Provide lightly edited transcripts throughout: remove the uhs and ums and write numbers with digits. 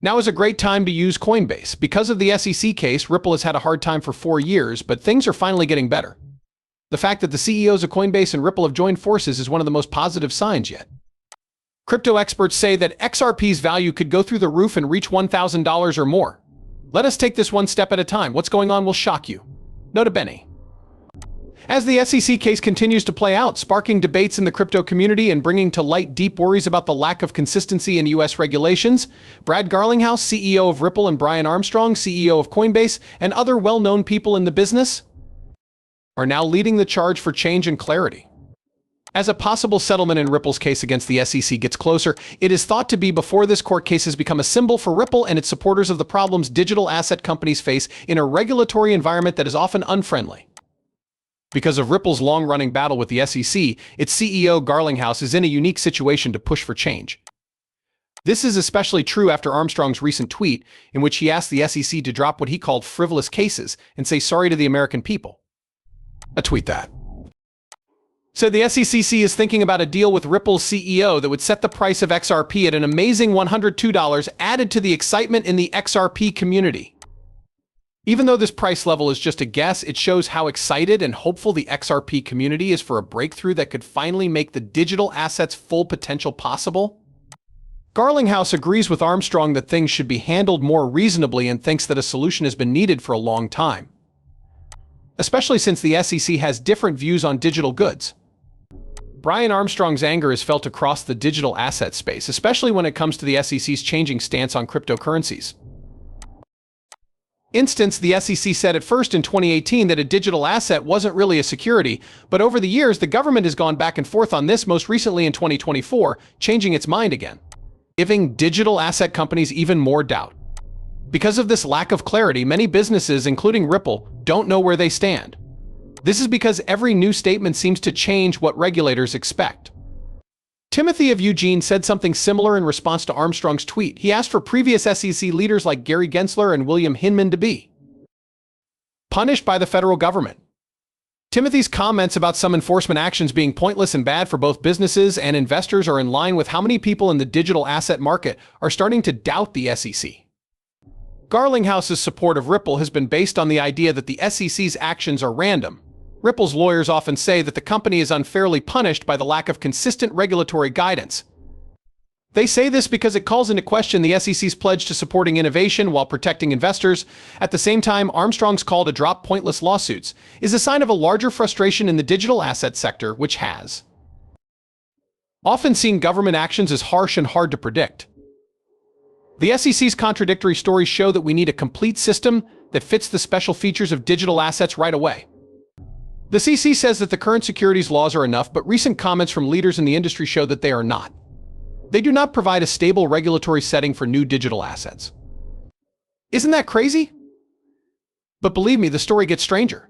Now is a great time to use Coinbase. Because of the SEC case, Ripple has had a hard time for 4 years, but things are finally getting better. The fact that the CEOs of Coinbase and Ripple have joined forces is one of the most positive signs yet. Crypto experts say that XRP's value could go through the roof and reach $1,000 or more. Let us take this one step at a time. What's going on will shock you. Nota bene. As the SEC case continues to play out, sparking debates in the crypto community and bringing to light deep worries about the lack of consistency in U.S. regulations, Brad Garlinghouse, CEO of Ripple, and Brian Armstrong, CEO of Coinbase, and other well-known people in the business, are now leading the charge for change and clarity. As a possible settlement in Ripple's case against the SEC gets closer, it is thought to be before this court case has become a symbol for Ripple and its supporters of the problems digital asset companies face in a regulatory environment that is often unfriendly. Because of Ripple's long-running battle with the SEC, its CEO Garlinghouse is in a unique situation to push for change. This is especially true after Armstrong's recent tweet, in which he asked the SEC to drop what he called frivolous cases and say sorry to the American people. A tweet that said the SEC is thinking about a deal with Ripple's CEO that would set the price of XRP at an amazing $102, added to the excitement in the XRP community. Even though this price level is just a guess, it shows how excited and hopeful the XRP community is for a breakthrough that could finally make the digital asset's full potential possible. Garlinghouse agrees with Armstrong that things should be handled more reasonably and thinks that a solution has been needed for a long time, especially since the SEC has different views on digital goods. Brian Armstrong's anger is felt across the digital asset space, especially when it comes to the SEC's changing stance on cryptocurrencies. The SEC said at first in 2018 that a digital asset wasn't really a security, but over the years the government has gone back and forth on this, most recently in 2024, changing its mind again, giving digital asset companies even more doubt. Because of this lack of clarity, many businesses, including Ripple, don't know where they stand. This is because every new statement seems to change what regulators expect. Timothy of Eugene said something similar in response to Armstrong's tweet. He asked for previous SEC leaders like Gary Gensler and William Hinman to be punished by the federal government. Timothy's comments about some enforcement actions being pointless and bad for both businesses and investors are in line with how many people in the digital asset market are starting to doubt the SEC. Garlinghouse's support of Ripple has been based on the idea that the SEC's actions are random. Ripple's lawyers often say that the company is unfairly punished by the lack of consistent regulatory guidance. They say this because it calls into question the SEC's pledge to supporting innovation while protecting investors. At the same time, Armstrong's call to drop pointless lawsuits is a sign of a larger frustration in the digital asset sector, which has often seen government actions as harsh and hard to predict. The SEC's contradictory stories show that we need a complete system that fits the special features of digital assets right away. The CC says that the current securities laws are enough, but recent comments from leaders in the industry show that they are not. They do not provide a stable regulatory setting for new digital assets. Isn't that crazy? But believe me, the story gets stranger.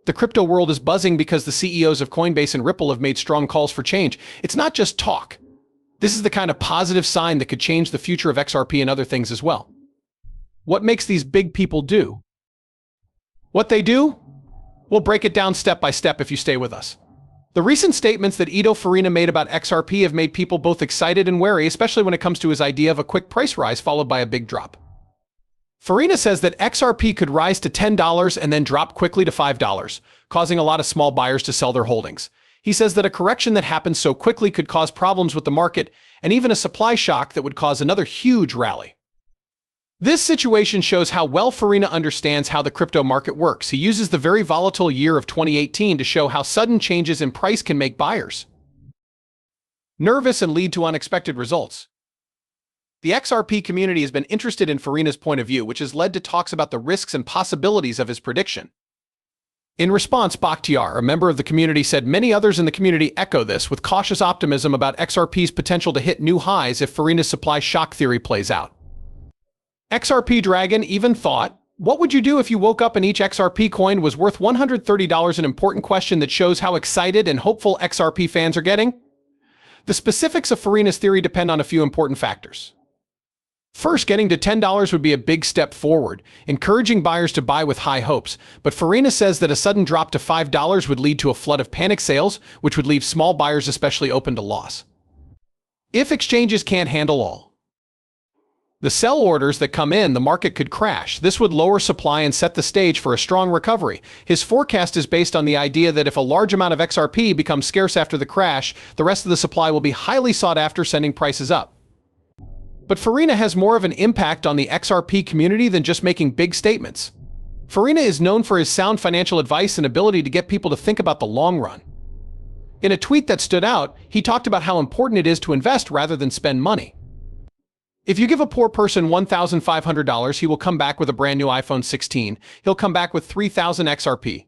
The crypto world is buzzing because the CEOs of Coinbase and Ripple have made strong calls for change. It's not just talk. This is the kind of positive sign that could change the future of XRP and other things as well. What makes these big people do what they do? We'll break it down step by step if you stay with us. The recent statements that Edo Farina made about XRP have made people both excited and wary, especially when it comes to his idea of a quick price rise followed by a big drop. Farina says that XRP could rise to $10 and then drop quickly to $5, causing a lot of small buyers to sell their holdings. He says that a correction that happens so quickly could cause problems with the market and even a supply shock that would cause another huge rally. This situation shows how well Farina understands how the crypto market works. He uses the very volatile year of 2018 to show how sudden changes in price can make buyers nervous and lead to unexpected results. The XRP community has been interested in Farina's point of view, which has led to talks about the risks and possibilities of his prediction. In response, Bakhtiar, a member of the community, said many others in the community echo this with cautious optimism about XRP's potential to hit new highs if Farina's supply shock theory plays out. XRP Dragon even thought, what would you do if you woke up and each XRP coin was worth $130? An important question that shows how excited and hopeful XRP fans are getting. The specifics of Farina's theory depend on a few important factors. First, getting to $10 would be a big step forward, encouraging buyers to buy with high hopes, but Farina says that a sudden drop to $5 would lead to a flood of panic sales, which would leave small buyers especially open to loss. If exchanges can't handle all The sell orders that come in, the market could crash. This would lower supply and set the stage for a strong recovery. His forecast is based on the idea that if a large amount of XRP becomes scarce after the crash, the rest of the supply will be highly sought after, sending prices up. But Farina has more of an impact on the XRP community than just making big statements. Farina is known for his sound financial advice and ability to get people to think about the long run. In a tweet that stood out, he talked about how important it is to invest rather than spend money. If you give a poor person $1,500, he will come back with a brand new iPhone 16. He'll come back with 3,000 XRP.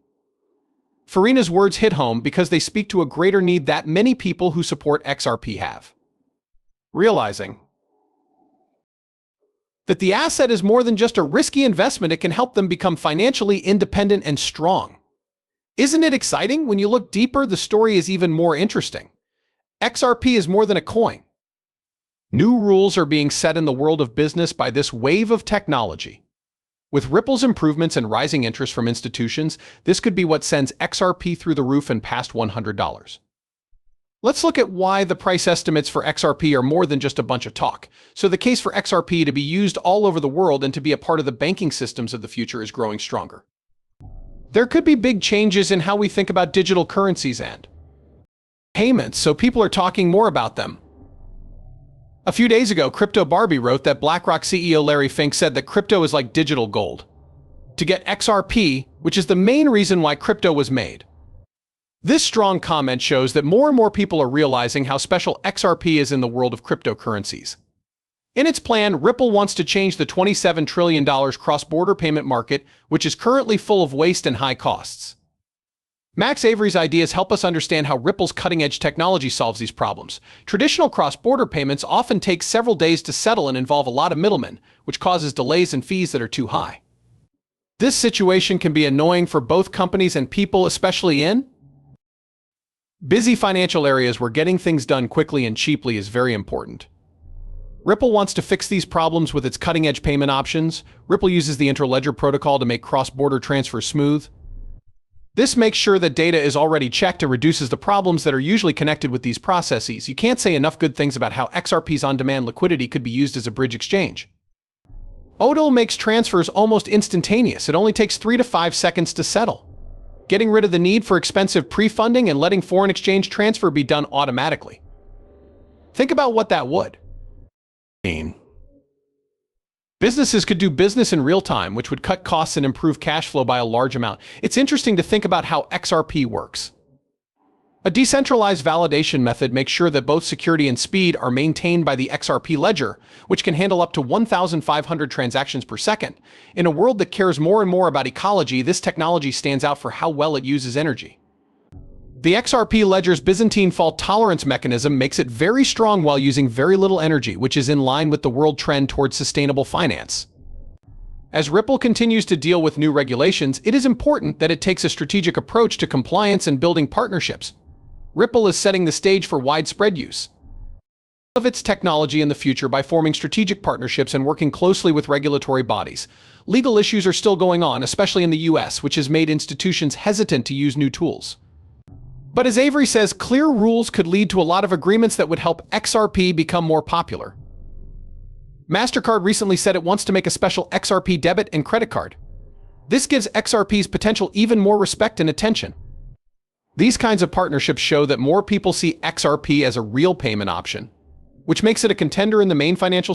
Farina's words hit home because they speak to a greater need that many people who support XRP have. Realizing that the asset is more than just a risky investment, it can help them become financially independent and strong. Isn't it exciting? When you look deeper, the story is even more interesting. XRP is more than a coin. New rules are being set in the world of business by this wave of technology. With Ripple's improvements and rising interest from institutions, this could be what sends XRP through the roof and past $100. Let's look at why the price estimates for XRP are more than just a bunch of talk. So the case for XRP to be used all over the world and to be a part of the banking systems of the future is growing stronger. There could be big changes in how we think about digital currencies and payments, so people are talking more about them. A few days ago, Crypto Barbie wrote that BlackRock CEO Larry Fink said that crypto is like digital gold. To get XRP, which is the main reason why crypto was made. This strong comment shows that more and more people are realizing how special XRP is in the world of cryptocurrencies. In its plan, Ripple wants to change the $27 trillion cross-border payment market, which is currently full of waste and high costs. Max Avery's ideas help us understand how Ripple's cutting-edge technology solves these problems. Traditional cross-border payments often take several days to settle and involve a lot of middlemen, which causes delays and fees that are too high. This situation can be annoying for both companies and people, especially in busy financial areas where getting things done quickly and cheaply is very important. Ripple wants to fix these problems with its cutting-edge payment options. Ripple uses the Interledger protocol to make cross-border transfers smooth. This makes sure that data is already checked and reduces the problems that are usually connected with these processes. You can't say enough good things about how XRP's on-demand liquidity could be used as a bridge exchange. ODL makes transfers almost instantaneous. It only takes 3 to 5 seconds to settle, getting rid of the need for expensive pre-funding and letting foreign exchange transfer be done automatically. Think about what that would mean. Businesses could do business in real time, which would cut costs and improve cash flow by a large amount. It's interesting to think about how XRP works. A decentralized validation method makes sure that both security and speed are maintained by the XRP ledger, which can handle up to 1,500 transactions per second. In a world that cares more and more about ecology, this technology stands out for how well it uses energy. The XRP ledger's Byzantine fault tolerance mechanism makes it very strong while using very little energy, which is in line with the world trend towards sustainable finance. As Ripple continues to deal with new regulations, it is important that it takes a strategic approach to compliance and building partnerships. Ripple is setting the stage for widespread use of its technology in the future by forming strategic partnerships and working closely with regulatory bodies. Legal issues are still going on, especially in the US, which has made institutions hesitant to use new tools. But as Avery says, clear rules could lead to a lot of agreements that would help XRP become more popular. MasterCard recently said it wants to make a special XRP debit and credit card. This gives XRP's potential even more respect and attention. These kinds of partnerships show that more people see XRP as a real payment option, which makes it a contender in the main financial